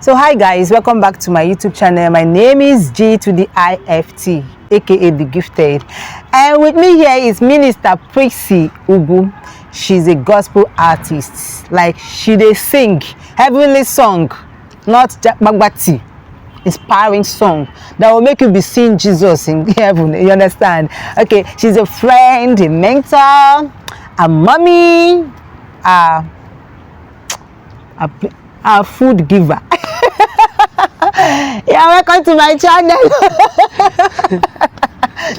So hi guys, welcome back to my YouTube channel. My name is G to the IFT, aka the Gifted, and with me here is Minister Priscy Ugwu. She's a gospel artist. Like she dey sing heavenly song, not bagbati, inspiring song that will make you be seeing Jesus in heaven. You understand? Okay, she's a friend, a mentor, a mommy, a food giver. Yeah, welcome to my channel.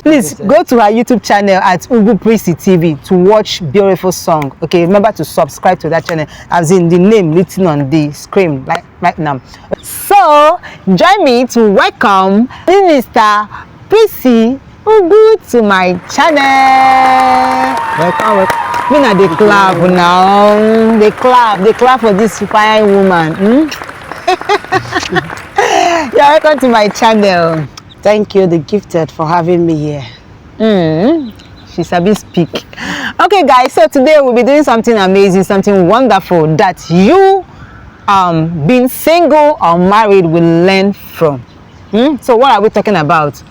Please go to our YouTube channel at Ugwu Priscy TV to watch beautiful song. Okay, remember to subscribe to that channel, as in the name written on the screen right now. So join me to welcome Minister Priscy Ugwu to my channel. Welcome. Me na dey clap now. They clap for this fine woman. Yeah, welcome to my channel. Thank you, the Gifted, for having me here. She sabi speak. Okay guys, so today we'll be doing something amazing, something wonderful that you being single or married will learn from. So what are we talking about?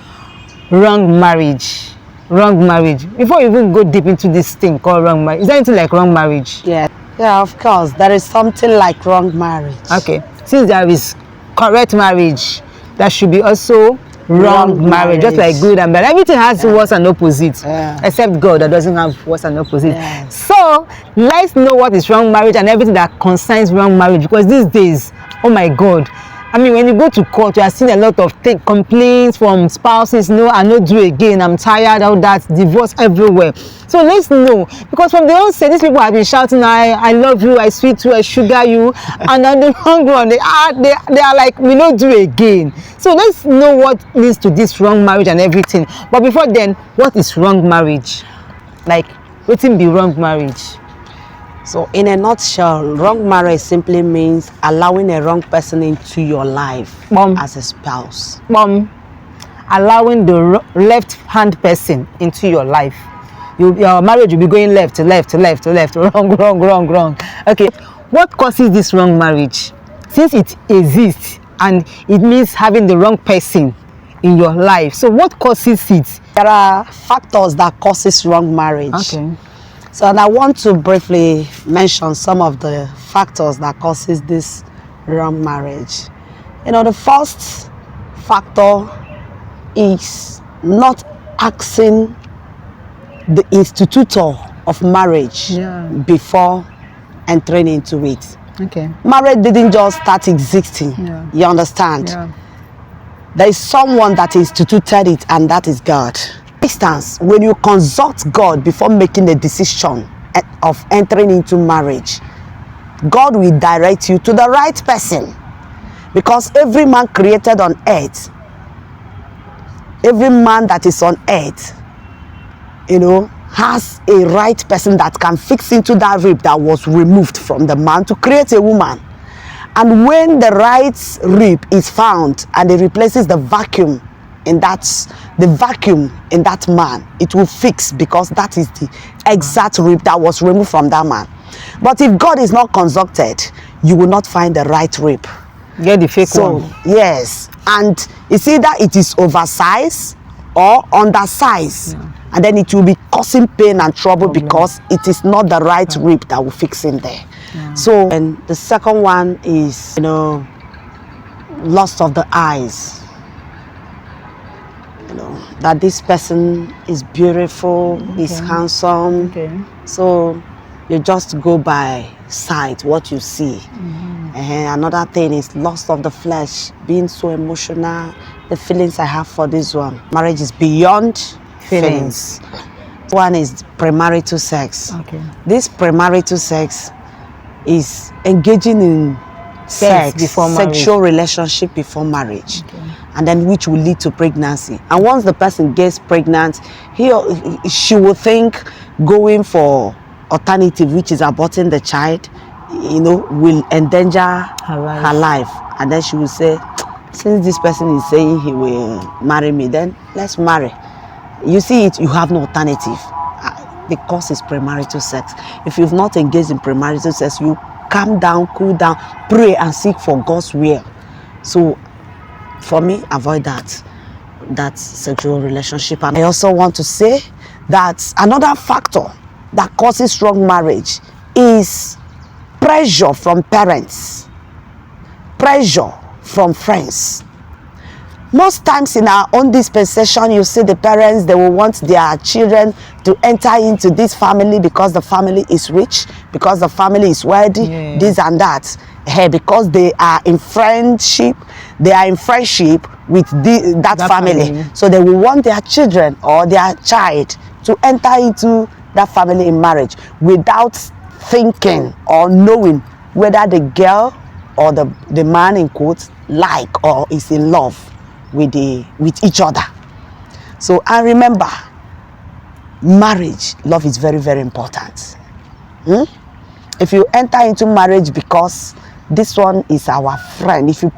Wrong marriage. Wrong marriage. Before you even go deep into this thing called wrong marriage, is there anything like wrong marriage? Yeah, of course, there is something like wrong marriage. Okay, since there is correct marriage, there should be also wrong marriage. Just like good and bad, everything has worse and opposite, except God that doesn't have worse and opposite. So let's know what is wrong marriage and everything that concerns wrong marriage, because these days, oh my God, I mean, when you go to court, you are seeing a lot of complaints from spouses. No, I no do again, I'm tired, all that, divorce everywhere. So let's know, because from the onset, these people have been shouting, I love you, I sweet you, I sugar you, and on the long run, they are like, we no do again. So let's know what leads to this wrong marriage and everything. But before then, what is wrong marriage? Like, what can be wrong marriage? So in a nutshell, wrong marriage simply means allowing a wrong person into your life as a spouse. Allowing the left-hand person into your life. Your marriage will be going left, wrong. Okay, what causes this wrong marriage? Since it exists and it means having the wrong person in your life, so what causes it? There are factors that causes wrong marriage. Okay. So and I want to briefly mention some of the factors that causes this wrong marriage. You know, the first factor is not asking the institutor of marriage before entering into it. Okay. Marriage didn't just start existing. You understand? There is someone that instituted it, and that is God. For instance, when you consult God before making a decision of entering into marriage, God will direct you to the right person, because every man created on earth, every man that is on earth, you know, has a right person that can fix into that rib that was removed from the man to create a woman. And when the right rib is found and it replaces the vacuum in that man, it will fix, because that is the exact rib that was removed from that man. But if God is not consulted, you will not find the right rib. Get the fake one. Yes, and it's either it is oversized or undersized, and then it will be causing pain and trouble because it is not the right rib that will fix in there. So, and the second one is, you know, lust of the eyes. You know, that this person is beautiful, is handsome. So you just go by sight, what you see. Another thing is lust of the flesh, being so emotional, the feelings I have for this one. Marriage is beyond feelings. One is premarital sex. This premarital sex is engaging in sexual relationship before marriage, and then which will lead to pregnancy. And once the person gets pregnant, she will think going for alternative, which is aborting the child, you know, will endanger her life. And then she will say, since this person is saying he will marry me, then let's marry. You see it, you have no alternative. The cause is premarital sex. If you've not engaged in premarital sex, you calm down, cool down, pray and seek for God's will So for me, avoid that sexual relationship. And I also want to say that another factor that causes wrong marriage is pressure from parents, pressure from friends. Most times in our own dispensation, you see the parents, they will want their children to enter into this family because the family is rich, because the family is wealthy, this and that. Because they are in friendship, with that family. So they will want their children or their child to enter into that family in marriage without thinking or knowing whether the girl or the man in quotes like or is in love with each other. So, and remember, marriage, love is very, very important. If you enter into marriage because this one is our friend, if you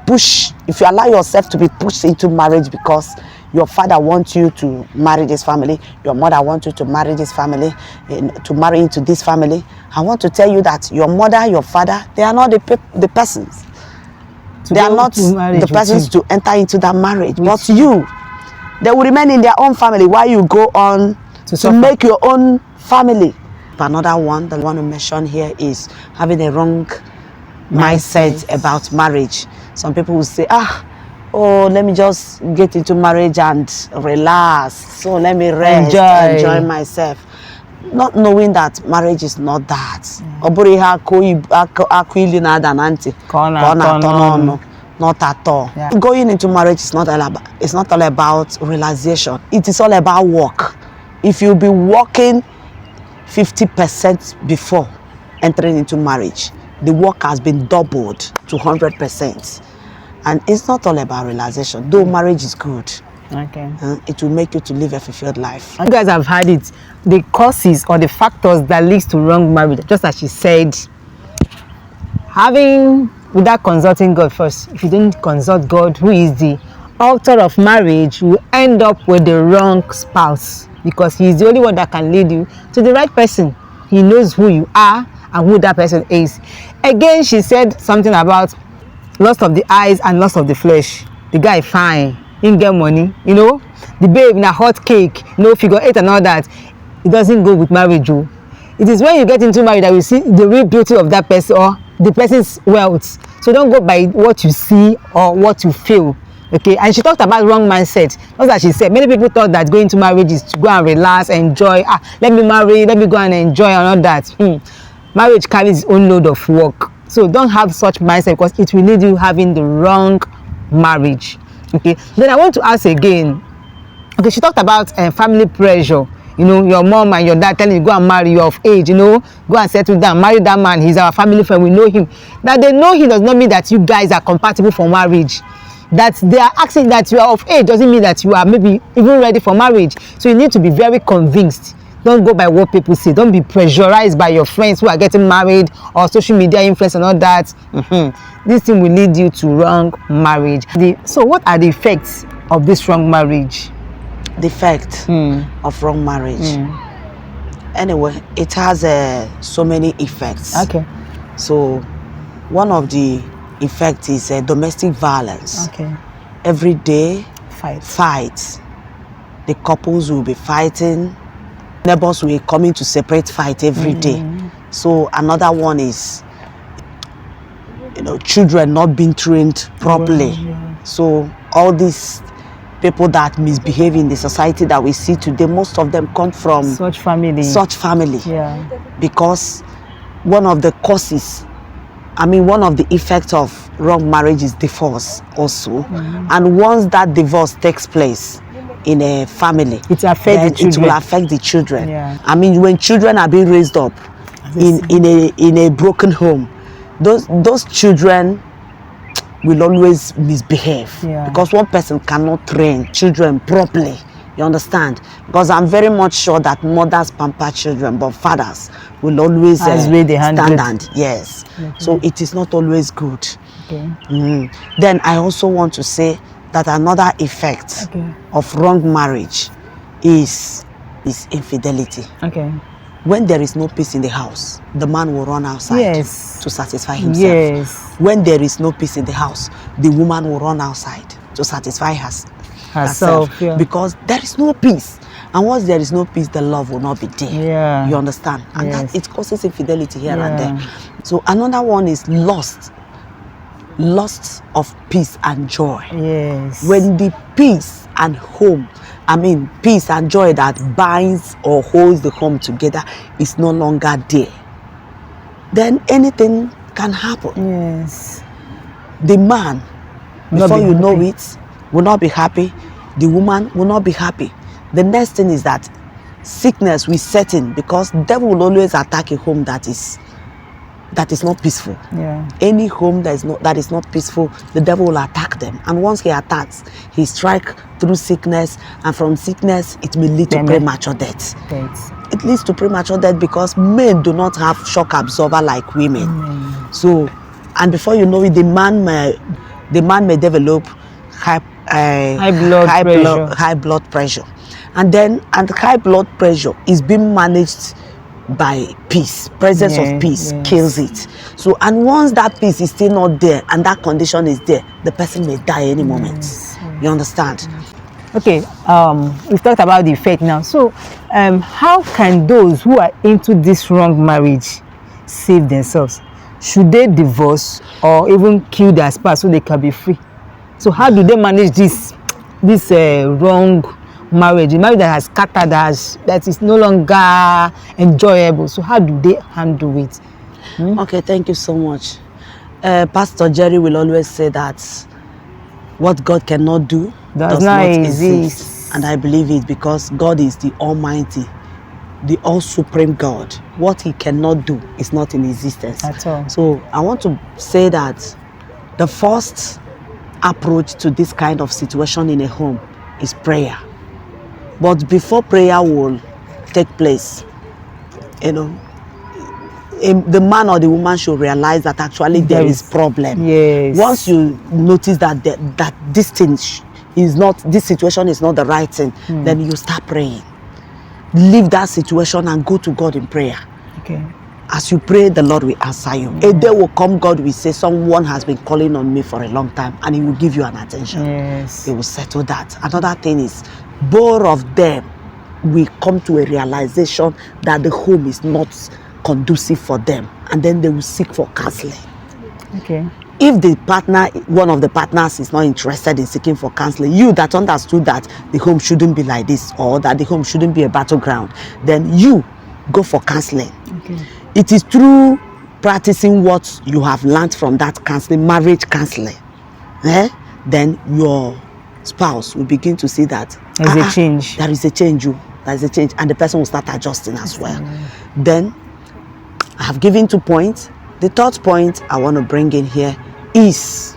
allow yourself to be pushed into marriage because your father wants you to marry this family, your mother wants you to marry this family, to marry into this family, I want to tell you that your mother, your father, they are not the persons. They are not the persons to enter into that marriage, but you. They will remain in their own family while you go on to make your own family. Another one, the one to mention here, is having a wrong mindset about marriage. Some people will say, oh, let me just get into marriage and relax. So let me rest, enjoy myself. Not knowing that marriage is not that. Not at all. Going into marriage is not all about realization. It is all about work. If you be working 50% before entering into marriage, the work has been doubled to 100%. And it's not all about realization, though marriage is good. It will make you to live a fulfilled life. You guys have heard it. The causes or the factors that leads to wrong marriage, just as she said, without consulting God first. If you didn't consult God, who is the author of marriage, you end up with the wrong spouse, because he is the only one that can lead you to the right person. He knows who you are and who that person is. Again, she said something about lust of the eyes and lust of the flesh. The guy fine, he get money, the babe in a hot cake, figure 8 and all that. It doesn't go with marriage. It is when you get into marriage that you see the real beauty of that person or the person's wealth. So don't go by what you see or what you feel. Okay, and she talked about wrong mindset. Just as she said, many people thought that going to marriage is to go and relax, enjoy. Let me marry, let me go and enjoy and all that. Marriage carries its own load of work. So don't have such mindset, because it will lead you having the wrong marriage. Okay, then I want to ask again. Okay, she talked about family pressure. Your mom and your dad telling you, go and marry, you're of age, go and settle down, marry that man, he's our family friend, we know him. That they know him does not mean that you guys are compatible for marriage. That they are asking that you are of age doesn't mean that you are maybe even ready for marriage. So you need to be very convinced. Don't go by what people say. Don't be pressurized by your friends who are getting married or social media influence and all that. This thing will lead you to wrong marriage. So what are the effects of this wrong marriage? The effect of wrong marriage. Anyway, it has so many effects. Okay. So one of the effects is domestic violence. Okay. Every day, fights. The couples will be fighting. Neighbors will come in to separate fight every day. So another one is, children not being trained properly. So all these people that misbehave in the society that we see today, most of them come from such family. Because one of the causes, one of the effects of wrong marriage is divorce also. And once that divorce takes place in a family, it will affect the children. When children are being raised up in a broken home, those children will always misbehave, because one person cannot train children properly. You understand? Because I'm very much sure that mothers pamper children, but fathers will always stand. Yes. So it is not always good. Then I also want to say that another effect of wrong marriage is infidelity. When there is no peace in the house, the man will run outside Yes. to satisfy himself. Yes. When there is no peace in the house, the woman will run outside to satisfy herself. Yeah. Because there is no peace. And once there is no peace, the love will not be there. Yeah. You understand? And Yes. that it causes infidelity here and Yeah. there. So another one is lust of peace and joy. Yes. When the peace and home, peace and joy that binds or holds the home together is no longer there, then anything can happen. Yes. The man, before you know it, will not be happy. The woman will not be happy. The next thing is that sickness will set in, because the devil will always attack a home that is not peaceful. Yeah. Any home that is not peaceful, the devil will attack them. And once he attacks, he strikes through sickness, and from sickness it may lead to premature death. It leads to premature death because men do not have shock absorber like women. So, and before you know it, the man may develop high blood pressure, and high blood pressure is being managed by peace. Presence of peace kills it. So, and once that peace is still not there and that condition is there, the person may die any moment. You understand? Okay, we've talked about the effect now. So how can those who are into this wrong marriage save themselves? Should they divorce or even kill their spouse so they can be free? So how do they manage this wrong marriage, a marriage that has scattered, that is no longer enjoyable? So how do they handle it? Okay, thank you so much. Pastor Jerry will always say that what God cannot do does not exist. And I believe it, because God is the Almighty, the all-supreme God. What he cannot do is not in existence at all. So I want to say that the first approach to this kind of situation in a home is prayer. But before prayer will take place, the man or the woman should realize that actually there is problem. Yes. Once you notice that this situation is not the right thing, then you start praying. Leave that situation and go to God in prayer. Okay. As you pray, the Lord will answer you. A day will come, God will say, someone has been calling on me for a long time, and he will give you an attention. Yes. He will settle that. Another thing is, both of them will come to a realization that the home is not conducive for them, and then they will seek for counseling. Okay. If one of the partners is not interested in seeking for counseling, you that understood that the home shouldn't be like this, or that the home shouldn't be a battleground, then you go for counseling. Okay. It is through practicing what you have learned from that counseling, marriage counseling, then your spouse will begin to see that there's a change. There is a change, and the person will start adjusting as well. Then I have given 2 points. The third point I want to bring in here is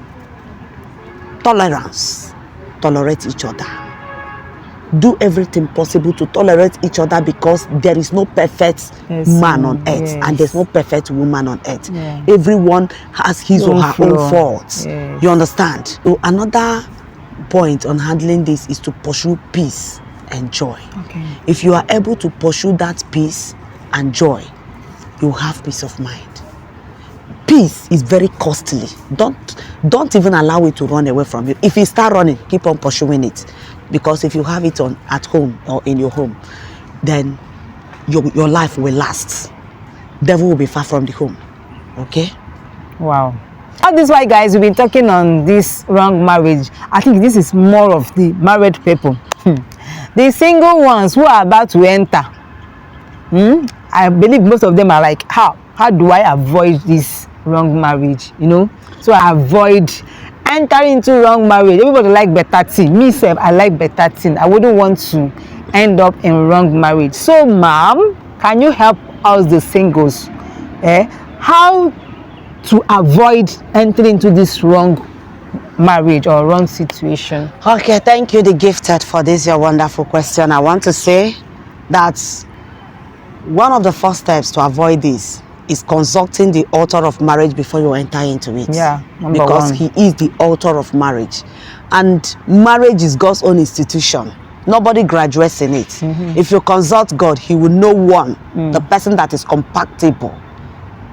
tolerance. Tolerate each other. Do everything possible to tolerate each other, because there is no perfect man on earth, and there's no perfect woman on earth. Everyone has his or her own faults. You understand? So another point on handling this is to pursue peace and joy. Okay. If you are able to pursue that peace and joy, you have peace of mind. Peace is very costly. Don't even allow it to run away from you. If you start running, keep on pursuing it. Because if you have it at home or in your home, then your life will last. Devil will be far from the home. Okay? Wow. All this why, guys, we've been talking on this wrong marriage. I think this is more of the married people. The single ones who are about to enter, I believe most of them are like, how do I avoid this wrong marriage? So I avoid entering into wrong marriage. Everybody like better thing. Me self, I like better thing. I wouldn't want to end up in wrong marriage. So, ma'am, can you help us, the singles, how to avoid entering into this wrong marriage or wrong situation? Okay, thank you, the gifted, for this your wonderful question. I want to say that one of the first steps to avoid this is consulting the author of marriage before you enter into it. Yeah, because he is the author of marriage, and marriage is God's own institution. Nobody graduates in it. If you consult God, he will know the person that is compatible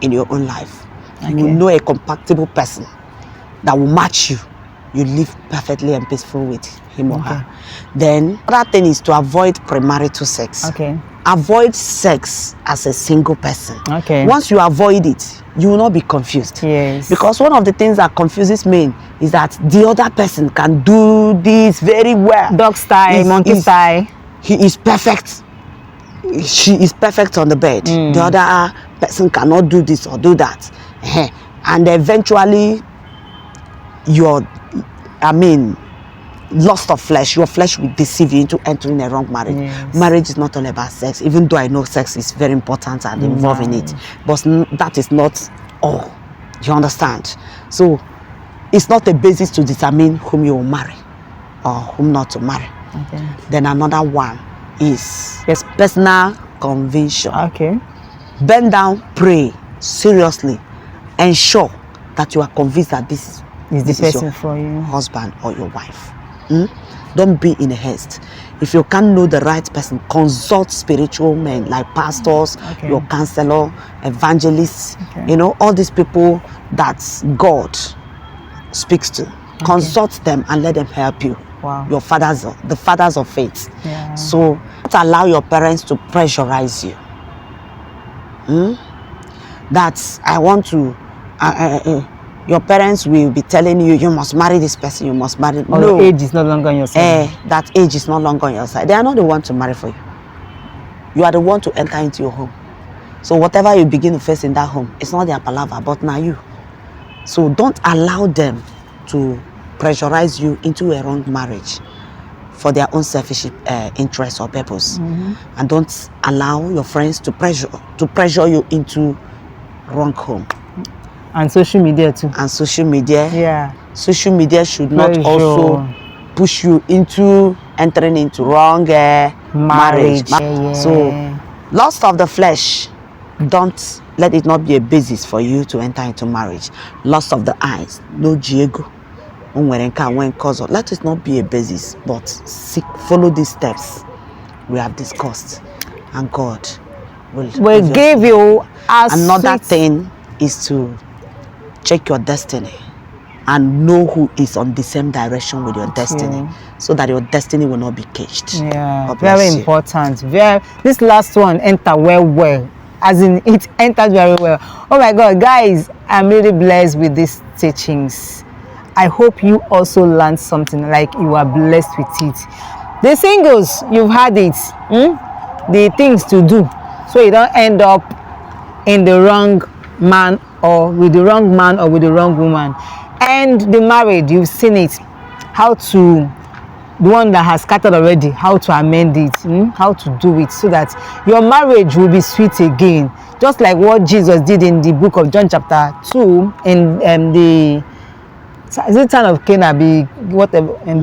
in your own life. You will know a compatible person that will match you. You live perfectly and peaceful with him or her. Then other thing is to avoid premarital sex. Avoid sex as a single person. Once you avoid it, you will not be confused. Because one of the things that confuses men is that the other person can do this very well. Dog style, monkey style. He is perfect. She is perfect on the bed. The other person cannot do this or do that. And eventually lust of flesh, your flesh will deceive you into entering a wrong marriage. Marriage is not all about sex, even though I know sex is very important and involved in it, but that is not all. You understand? So it's not a basis to determine whom you will marry or whom not to marry. Then another one is personal conviction. Bend down, pray seriously, ensure that you are convinced that this is your for you, husband or your wife. Don't be in a haste. If you can't know the right person, consult spiritual men like pastors, your counselor, evangelists, all these people that God speaks to. Consult them and let them help you. Your fathers, the fathers of faith. So don't allow your parents to pressurize you. That's I want to your parents will be telling you, you must marry this person, you must marry. No, age is no longer on your side. That age is no longer on your side. They are not the one to marry for you. You are the one to enter into your home. So whatever you begin to face in that home, it's not their palaver, but now you. So don't allow them to pressurize you into a wrong marriage for their own selfish interest or purpose. And don't allow your friends to pressure you into wrong home. And social media too. And social media. Social media should not also push you into entering into wrong marriage. So lust of the flesh, don't let it not be a basis for you to enter into marriage. Lust of the eyes, no Diego. Let it not be a basis, but follow these steps we have discussed, and God will give you another thing is to check your destiny and know who is on the same direction with your destiny, so that your destiny will not be caged. Very important. This last one enter well, as in it entered very well. Oh my God, guys, I'm really blessed with these teachings. I hope you also learned something, like you are blessed with it. The singles, you've had it, the things to do, so you don't end up in the wrong man or with the wrong man or with the wrong woman. And the married, you've seen it, how to, the one that has scattered already, how to amend it, how to do it so that your marriage will be sweet again, just like what Jesus did in the book of John chapter 2 in the town of Cana,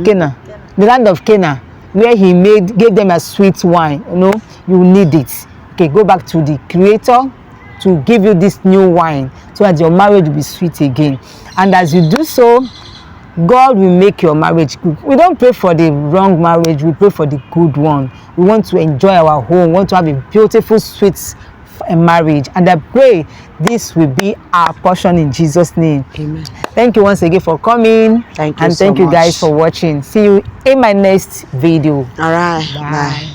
Cana, the land of Cana, where he gave them a sweet wine. You need it. Okay, go back to the Creator to give you this new wine so that your marriage will be sweet again. And as you do so, God will make your marriage good. We don't pray for the wrong marriage, we pray for the good one. We want to enjoy our home, we want to have a beautiful, sweet marriage. And I pray this will be our portion in Jesus' name. Amen. Thank you once again for coming. Thank you and so thank you much. guys for watching. See you in my next video. All right. Bye.